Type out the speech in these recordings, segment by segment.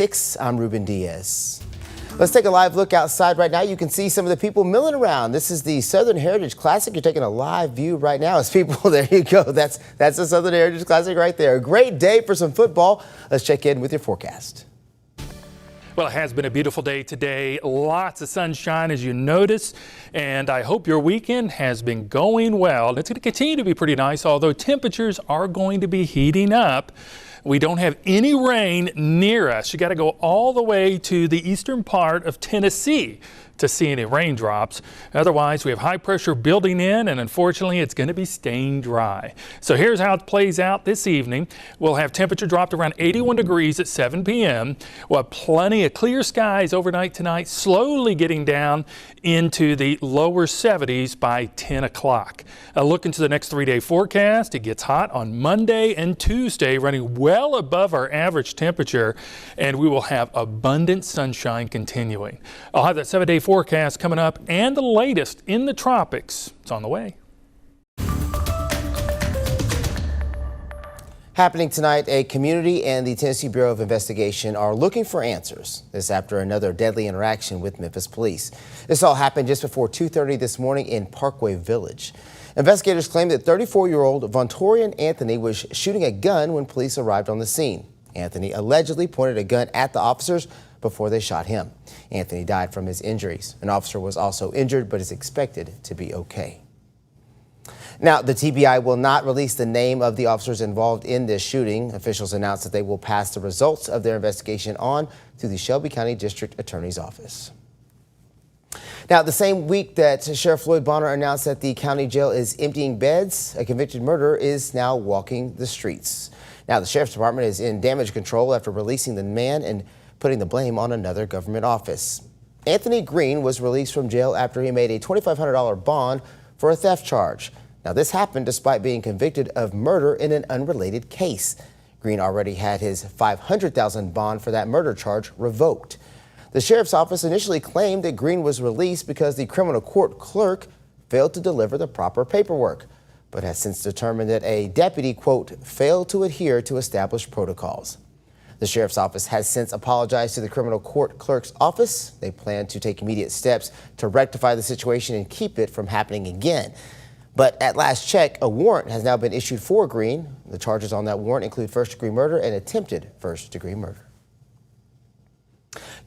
I'm Ruben Diaz. Let's take a live look outside right now. You can see some of the people milling around. This is the Southern Heritage Classic. You're taking a live view right now as people, there you go. That's the Southern Heritage Classic right there. A great day for some football. Let's check in with your forecast. Well, it has been a beautiful day today. Lots of sunshine, as you notice, and I hope your weekend has been going well. It's going to continue to be pretty nice, although temperatures are going to be heating up. We don't have any rain near us. You got to go all the way to the eastern part of Tennessee to see any raindrops. Otherwise, we have high pressure building in, and unfortunately, it's going to be staying dry. So here's how it plays out this evening. We'll have temperature dropped around 81 degrees at 7 p.m. We'll have plenty of clear skies overnight tonight, slowly getting down into the lower 70s by 10 o'clock. A look into the next 3-day forecast. It gets hot on Monday and Tuesday, running well above our average temperature, and we will have abundant sunshine continuing. I'll have that 7-day forecast coming up and the latest in the tropics. It's on the way. Happening tonight, a community and the Tennessee Bureau of Investigation are looking for answers. This after another deadly interaction with Memphis police. This all happened just before 2:30 this morning in Parkway Village. Investigators claim that 34-year-old Vontorian Anthony was shooting a gun when police arrived on the scene. Anthony allegedly pointed a gun at the officers before they shot him. Anthony died from his injuries. An officer was also injured but is expected to be okay. Now, the TBI will not release the name of the officers involved in this shooting. Officials announced that they will pass the results of their investigation on to the Shelby County District Attorney's Office. Now, the same week that Sheriff Floyd Bonner announced that the county jail is emptying beds, a convicted murderer is now walking the streets. Now, the Sheriff's Department is in damage control after releasing the man and putting the blame on another government office. Anthony Green was released from jail after he made a $2,500 bond for a theft charge. Now, this happened despite being convicted of murder in an unrelated case. Green already had his $500,000 bond for that murder charge revoked. The sheriff's office initially claimed that Green was released because the criminal court clerk failed to deliver the proper paperwork, but has since determined that a deputy, quote, failed to adhere to established protocols. The sheriff's office has since apologized to the criminal court clerk's office. They plan to take immediate steps to rectify the situation and keep it from happening again. But at last check, a warrant has now been issued for Green. The charges on that warrant include first-degree murder and attempted first-degree murder.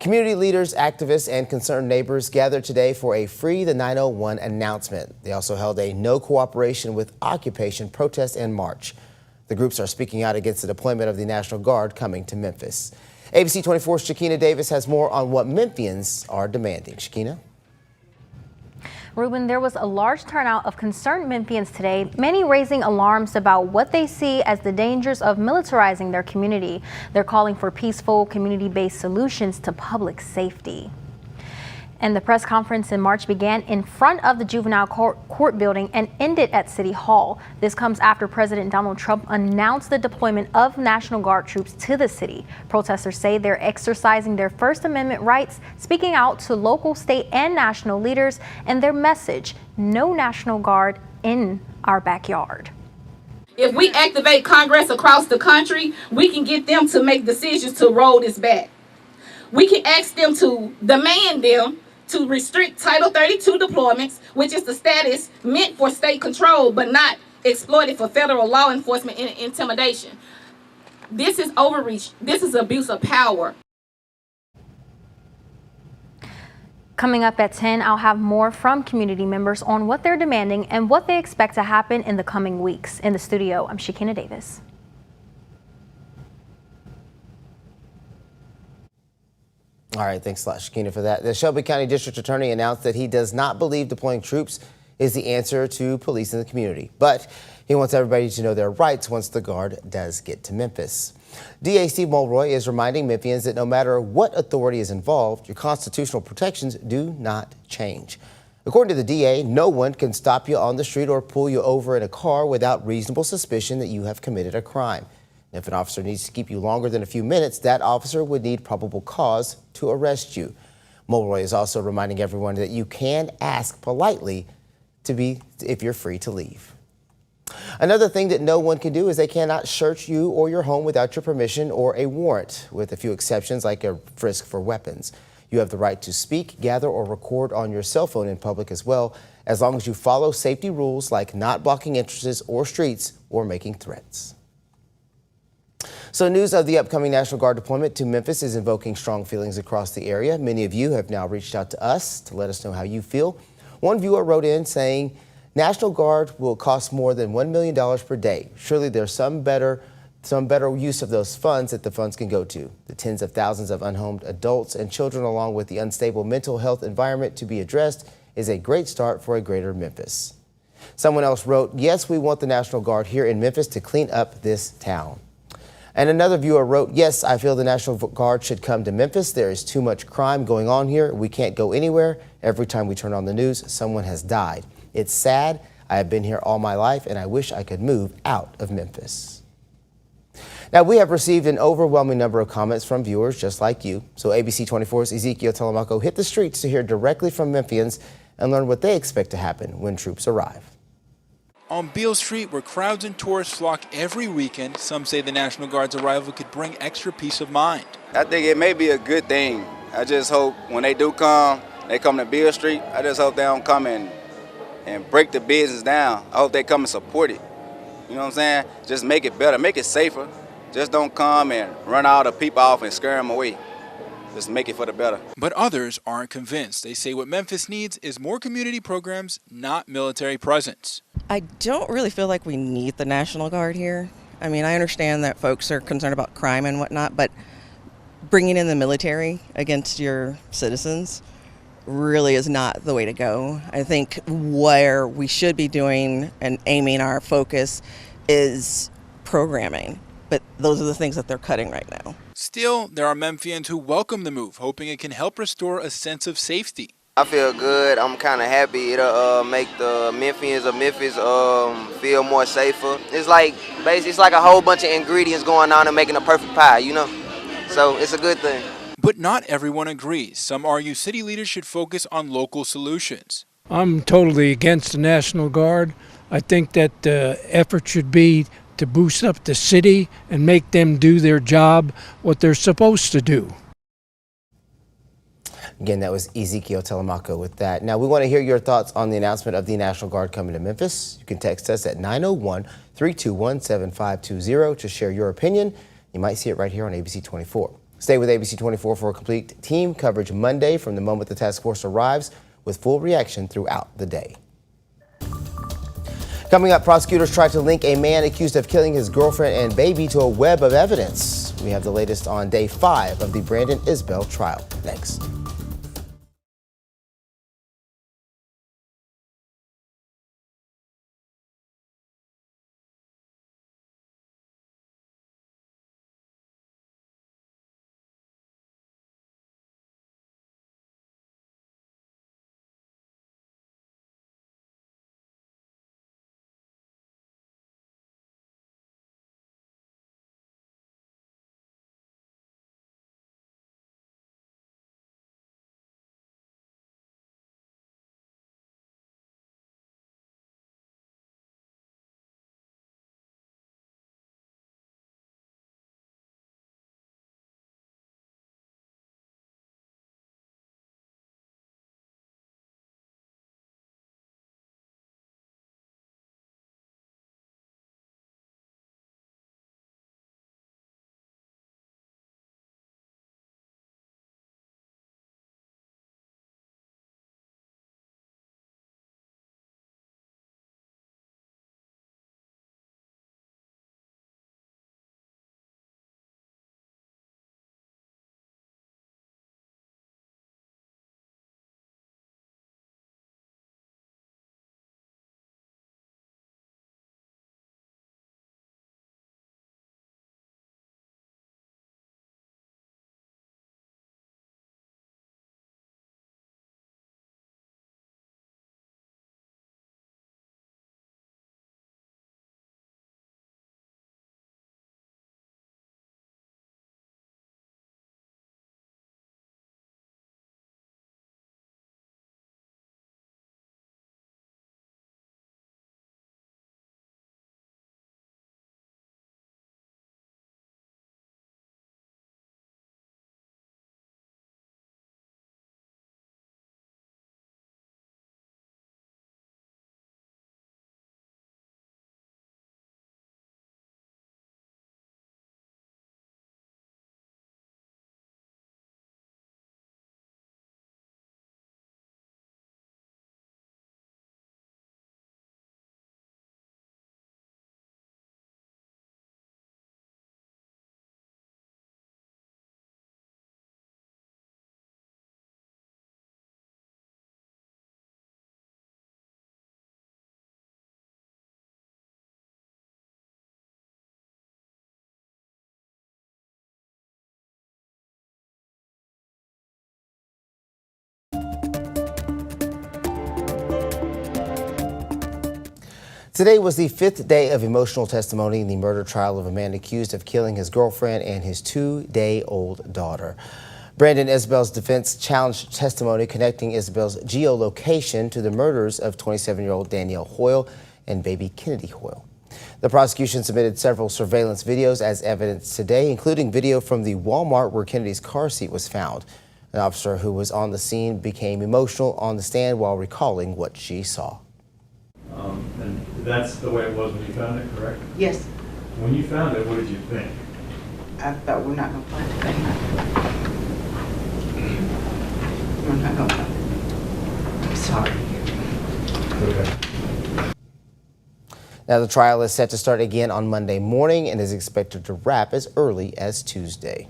Community leaders, activists, and concerned neighbors gathered today for a Free the 901 announcement. They also held a no cooperation with occupation protest and march. The groups are speaking out against the deployment of the National Guard coming to Memphis. ABC 24's Shakina Davis has more on what Memphians are demanding. Shakina? Ruben, there was a large turnout of concerned Memphians today, many raising alarms about what they see as the dangers of militarizing their community. They're calling for peaceful, community-based solutions to public safety. And the press conference in March began in front of the juvenile court building and ended at City Hall. This comes after President Donald Trump announced the deployment of National Guard troops to the city. Protesters say they're exercising their First Amendment rights, speaking out to local, state, and national leaders, and their message, no National Guard in our backyard. If we activate Congress across the country, we can get them to make decisions to roll this back. We can ask them to demand them to restrict Title 32 deployments, which is the status meant for state control, but not exploited for federal law enforcement and intimidation. This is overreach. This is abuse of power. Coming up at 10, I'll have more from community members on what they're demanding and what they expect to happen in the coming weeks. In the studio, I'm Shakina Davis. All right, thanks a lot, Shakina, for that. The Shelby County District Attorney announced that he does not believe deploying troops is the answer to police in the community, but he wants everybody to know their rights once the Guard does get to Memphis. DA Steve Mulroy is reminding Memphians that no matter what authority is involved, your constitutional protections do not change. According to the DA, no one can stop you on the street or pull you over in a car without reasonable suspicion that you have committed a crime. If an officer needs to keep you longer than a few minutes, that officer would need probable cause to arrest you. Mulroy is also reminding everyone that you can ask politely if you're free to leave. Another thing that no one can do is they cannot search you or your home without your permission or a warrant, with a few exceptions like a frisk for weapons. You have the right to speak, gather, or record on your cell phone in public as well, as long as you follow safety rules like not blocking entrances or streets or making threats. So news of the upcoming National Guard deployment to Memphis is invoking strong feelings across the area. Many of you have now reached out to us to let us know how you feel. One viewer wrote in saying, National Guard will cost more than $1 million per day. Surely there's some better use of those funds that the funds can go to. The tens of thousands of unhomed adults and children, along with the unstable mental health environment to be addressed, is a great start for a greater Memphis. Someone else wrote, yes, we want the National Guard here in Memphis to clean up this town. And another viewer wrote, yes, I feel the National Guard should come to Memphis. There is too much crime going on here. We can't go anywhere. Every time we turn on the news, someone has died. It's sad. I have been here all my life, and I wish I could move out of Memphis. Now, we have received an overwhelming number of comments from viewers just like you. So ABC 24's Ezekiel Telemaco hit the streets to hear directly from Memphians and learn what they expect to happen when troops arrive. On Beale Street, where crowds and tourists flock every weekend, some say the National Guard's arrival could bring extra peace of mind. I think it may be a good thing. I just hope when they do come, they come to Beale Street. I just hope they don't come and break the business down. I hope they come and support it. You know what I'm saying? Just make it better, make it safer. Just don't come and run all the people off and scare them away. Just make it for the better. But others aren't convinced. They say what Memphis needs is more community programs, not military presence. I don't really feel like we need the National Guard here. I mean, I understand that folks are concerned about crime and whatnot, but bringing in the military against your citizens really is not the way to go. I think where we should be doing and aiming our focus is programming, but those are the things that they're cutting right now. Still, there are Memphians who welcome the move, hoping it can help restore a sense of safety. I feel good. I'm kind of happy. It'll make the Memphians of Memphis feel more safer. It's like basically it's like a whole bunch of ingredients going on and making a perfect pie, you know? So it's a good thing. But not everyone agrees. Some argue city leaders should focus on local solutions. I'm totally against the National Guard. I think that the effort should be to boost up the city and make them do their job, what they're supposed to do. Again, that was Ezekiel Telemaco with that. Now, we want to hear your thoughts on the announcement of the National Guard coming to Memphis. You can text us at 901-321-7520 to share your opinion. You might see it right here on ABC 24. Stay with ABC 24 for a complete team coverage Monday from the moment the task force arrives, with full reaction throughout the day. Coming up, prosecutors tried to link a man accused of killing his girlfriend and baby to a web of evidence. We have the latest on day 5 of the Brandon Isbell trial. Next. Today was the 5th day of emotional testimony in the murder trial of a man accused of killing his girlfriend and his 2-day-old daughter. Brandon Isbell's defense challenged testimony connecting Isbell's geolocation to the murders of 27-year-old Danielle Hoyle and baby Kennedy Hoyle. The prosecution submitted several surveillance videos as evidence today, including video from the Walmart where Kennedy's car seat was found. An officer who was on the scene became emotional on the stand while recalling what she saw. And that's the way it was when you found it, correct? Yes. When you found it, what did you think? I thought we're not going to find the thing. We're not going to find it. I'm sorry. Okay. Now, the trial is set to start again on Monday morning and is expected to wrap as early as Tuesday.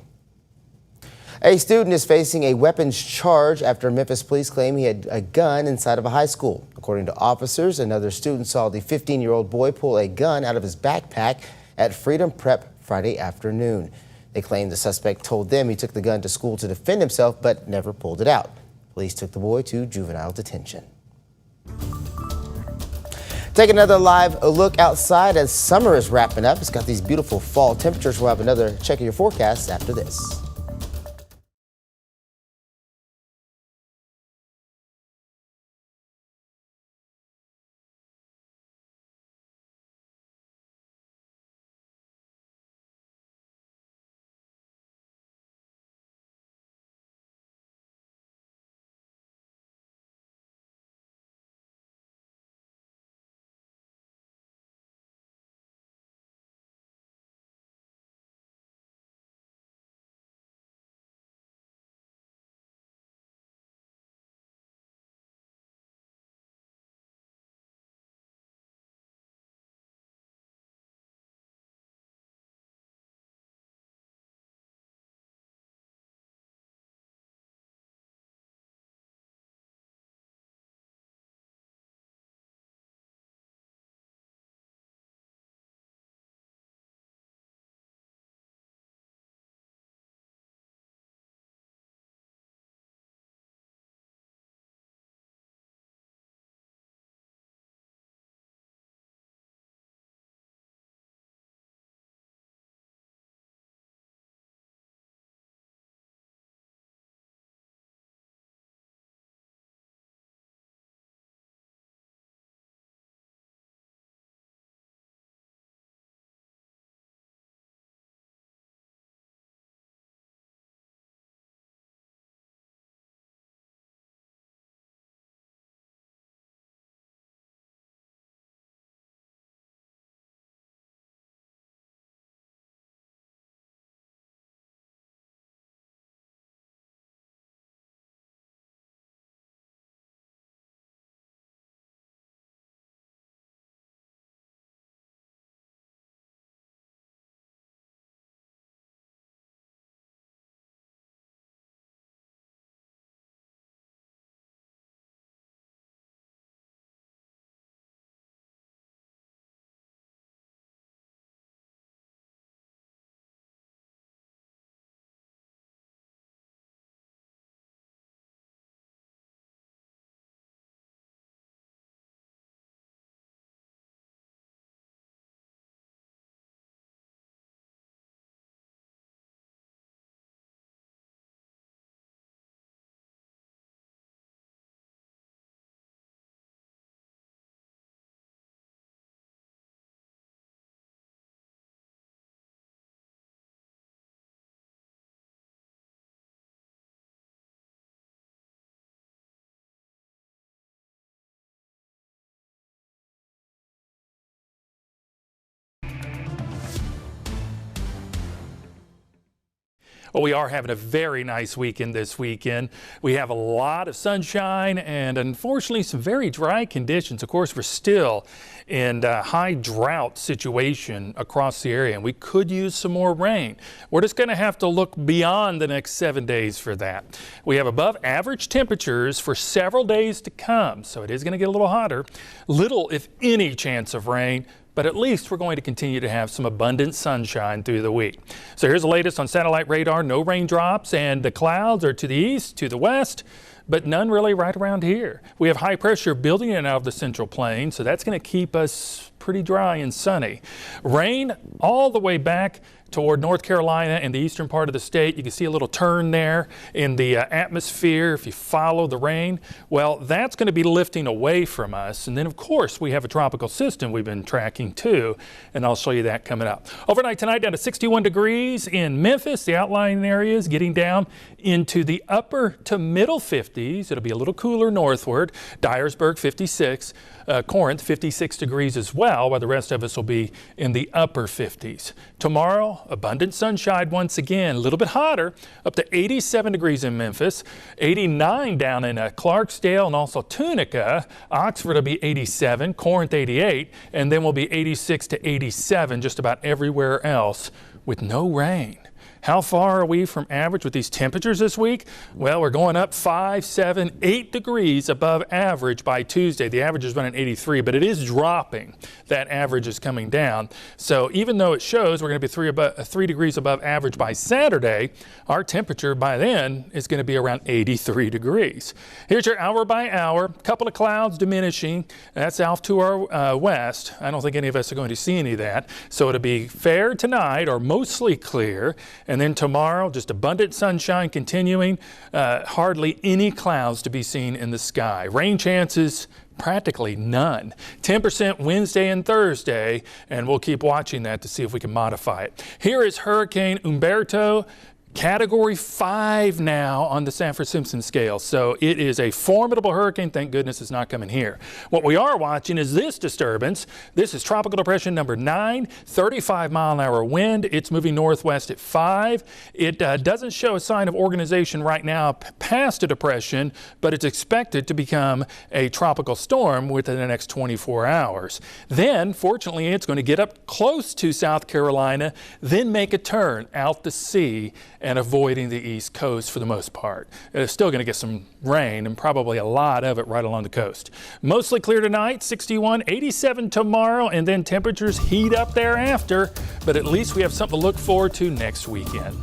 A student is facing a weapons charge after Memphis police claim he had a gun inside of a high school. According to officers, another student saw the 15-year-old boy pull a gun out of his backpack at Freedom Prep Friday afternoon. They claim the suspect told them he took the gun to school to defend himself but never pulled it out. Police took the boy to juvenile detention. Take another live look outside as summer is wrapping up. It's got these beautiful fall temperatures. We'll have another check of your forecast after this. Well, we are having a very nice weekend this weekend. We have a lot of sunshine and unfortunately some very dry conditions. Of course, we're still in a high drought situation across the area and we could use some more rain. We're just going to have to look beyond the next 7 days for that. We have above average temperatures for several days to come, so it is going to get a little hotter. Little, if any, chance of rain. But at least we're going to continue to have some abundant sunshine through the week. So here's the latest on satellite radar. No raindrops and the clouds are to the east, to the west. but none really right around here. We have high pressure building in out of the Central Plains, so that's going to keep us pretty dry and sunny. Rain all the way back toward North Carolina and the eastern part of the state. You can see a little turn there in the atmosphere if you follow the rain. Well, that's going to be lifting away from us. And then, of course, we have a tropical system we've been tracking too, and I'll show you that coming up. Overnight tonight down to 61 degrees in Memphis. The outlying areas getting down into the upper to middle 50s. It'll be a little cooler northward. Dyersburg 56, Corinth 56 degrees as well, while the rest of us will be in the upper 50s. Tomorrow, abundant sunshine once again, a little bit hotter, up to 87 degrees in Memphis, 89 down in Clarksdale and also Tunica. Oxford will be 87, Corinth 88, and then we'll be 86 to 87 just about everywhere else with no rain. How far are we from average with these temperatures this week? Well, we're going up 5, 7, 8 degrees above average by Tuesday. The average is running 83, but it is dropping. That average is coming down. So even though it shows we're going to be 3 degrees above average by Saturday, our temperature by then is going to be around 83 degrees. Here's your hour by hour. Couple of clouds diminishing. That's off to our west. I don't think any of us are going to see any of that. So it'll be fair tonight or mostly clear. And then tomorrow, just abundant sunshine continuing, hardly any clouds to be seen in the sky. Rain chances, practically none. 10% Wednesday and Thursday, and we'll keep watching that to see if we can modify it. Here is Hurricane Humberto. Category 5 now on the Sanford-Simpson scale. So it is a formidable hurricane. Thank goodness it's not coming here. What we are watching is this disturbance. This is Tropical Depression number 9, 35-mile-an-hour wind. It's moving northwest at 5. It doesn't show a sign of organization right now past a depression, but it's expected to become a tropical storm within the next 24 hours. Then, fortunately, it's going to get up close to South Carolina, then make a turn out to sea and avoiding the east coast for the most part. It's still going to get some rain and probably a lot of it right along the coast. Mostly clear tonight, 61, 87 tomorrow, and then temperatures heat up thereafter, but at least we have something to look forward to next weekend.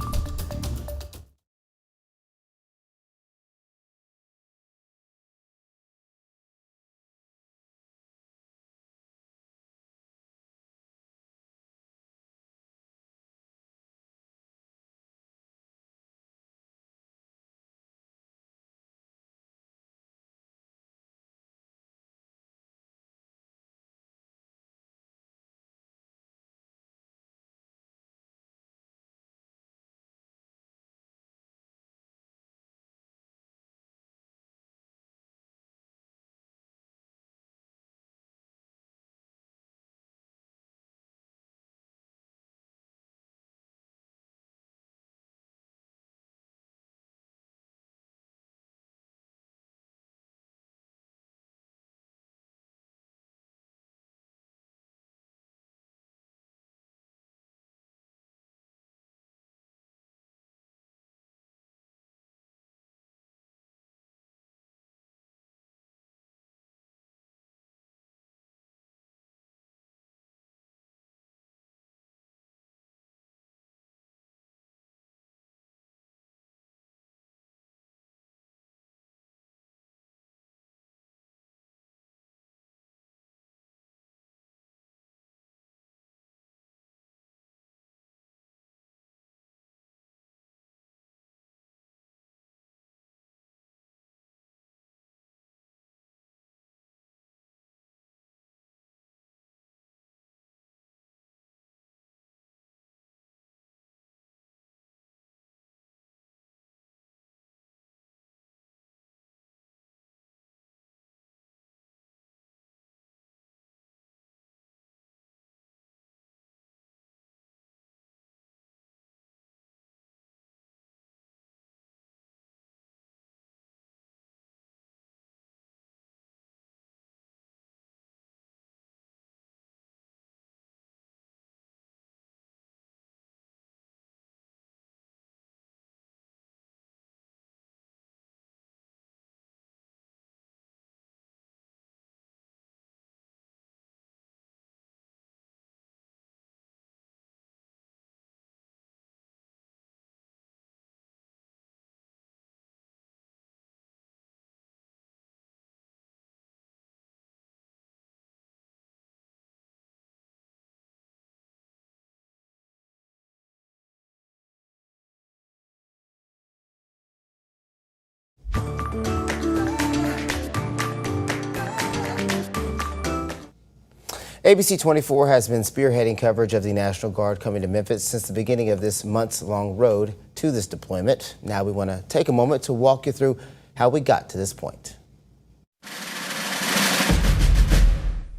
ABC 24 has been spearheading coverage of the National Guard coming to Memphis since the beginning of this months-long road to this deployment. Now we want to take a moment to walk you through how we got to this point.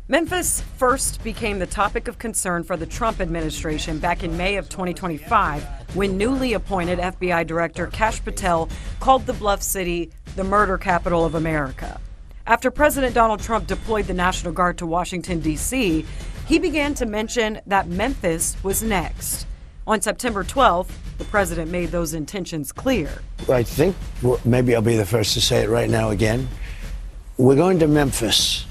Memphis first became the topic of concern for the Trump administration back in May of 2025 when newly appointed FBI Director Kash Patel called the Bluff City the murder capital of America. After President Donald Trump deployed the National Guard to Washington, D.C., he began to mention that Memphis was next. On September 12th, the president made those intentions clear. I think maybe I'll be the first to say it right now again. We're going to Memphis.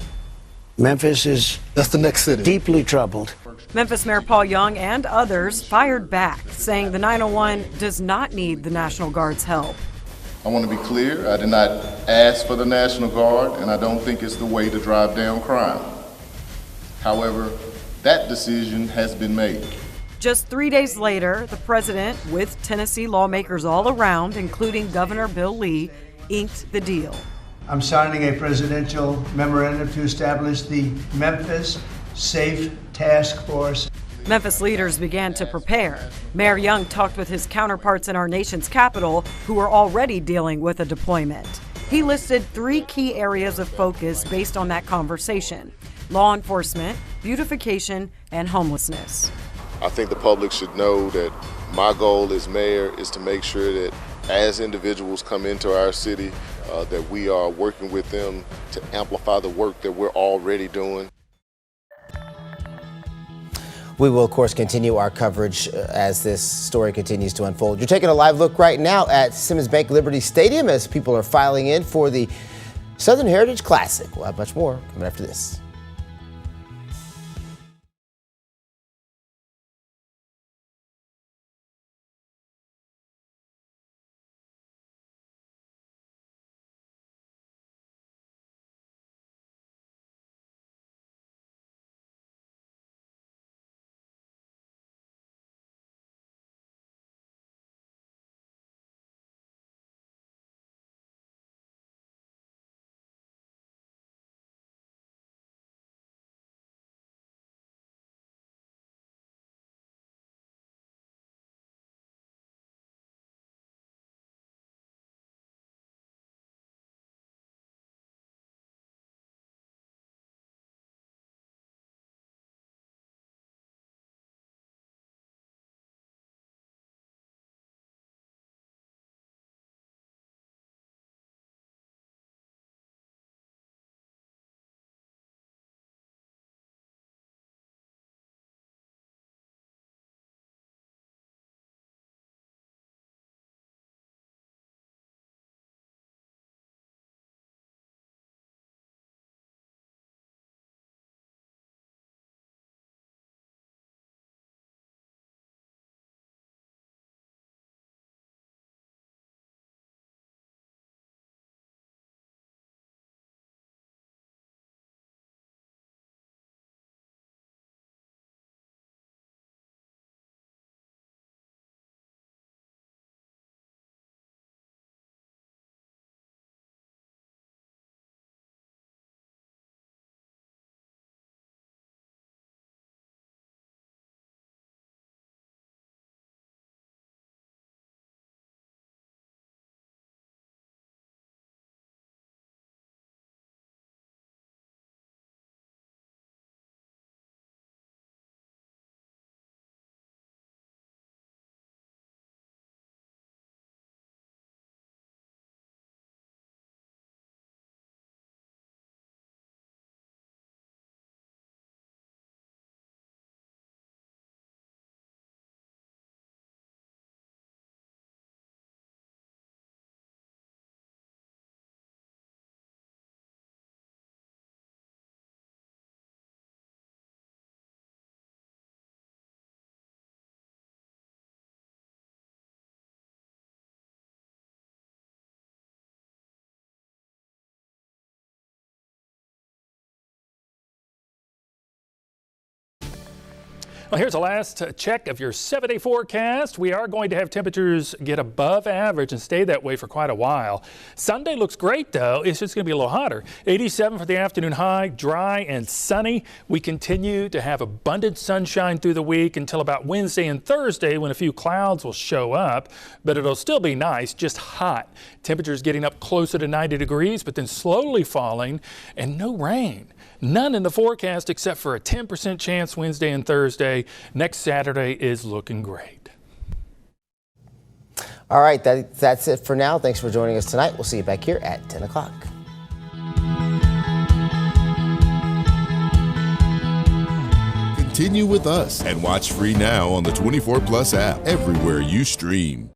Memphis is that's the next city. Deeply troubled. Memphis Mayor Paul Young and others fired back, saying the 901 does not need the National Guard's help. I want to be clear, I did not ask for the National Guard, and I don't think it's the way to drive down crime. However, that decision has been made. Just 3 days later, the president, with Tennessee lawmakers all around, including Governor Bill Lee, inked the deal. I'm signing a presidential memorandum to establish the Memphis Safe Task Force. Memphis leaders began to prepare. Mayor Young talked with his counterparts in our nation's capital who are already dealing with a deployment. He listed 3 key areas of focus based on that conversation: law enforcement, beautification, and homelessness. I think the public should know that my goal as mayor is to make sure that as individuals come into our city, that we are working with them to amplify the work that we're already doing. We will, of course, continue our coverage as this story continues to unfold. You're taking a live look right now at Simmons Bank Liberty Stadium as people are filing in for the Southern Heritage Classic. We'll have much more coming after this. Well, here's a last check of your 7-day forecast. We are going to have temperatures get above average and stay that way for quite a while. Sunday looks great, though. It's just going to be a little hotter. 87 for the afternoon high, dry and sunny. We continue to have abundant sunshine through the week until about Wednesday and Thursday when a few clouds will show up, but it'll still be nice, just hot. Temperatures getting up closer to 90 degrees, but then slowly falling, and no rain. None in the forecast except for a 10% chance Wednesday and Thursday. Next Saturday is looking great. All right, that's it for now. Thanks for joining us tonight. We'll see you back here at 10 o'clock. Continue with us and watch free now on the 24 Plus app everywhere you stream.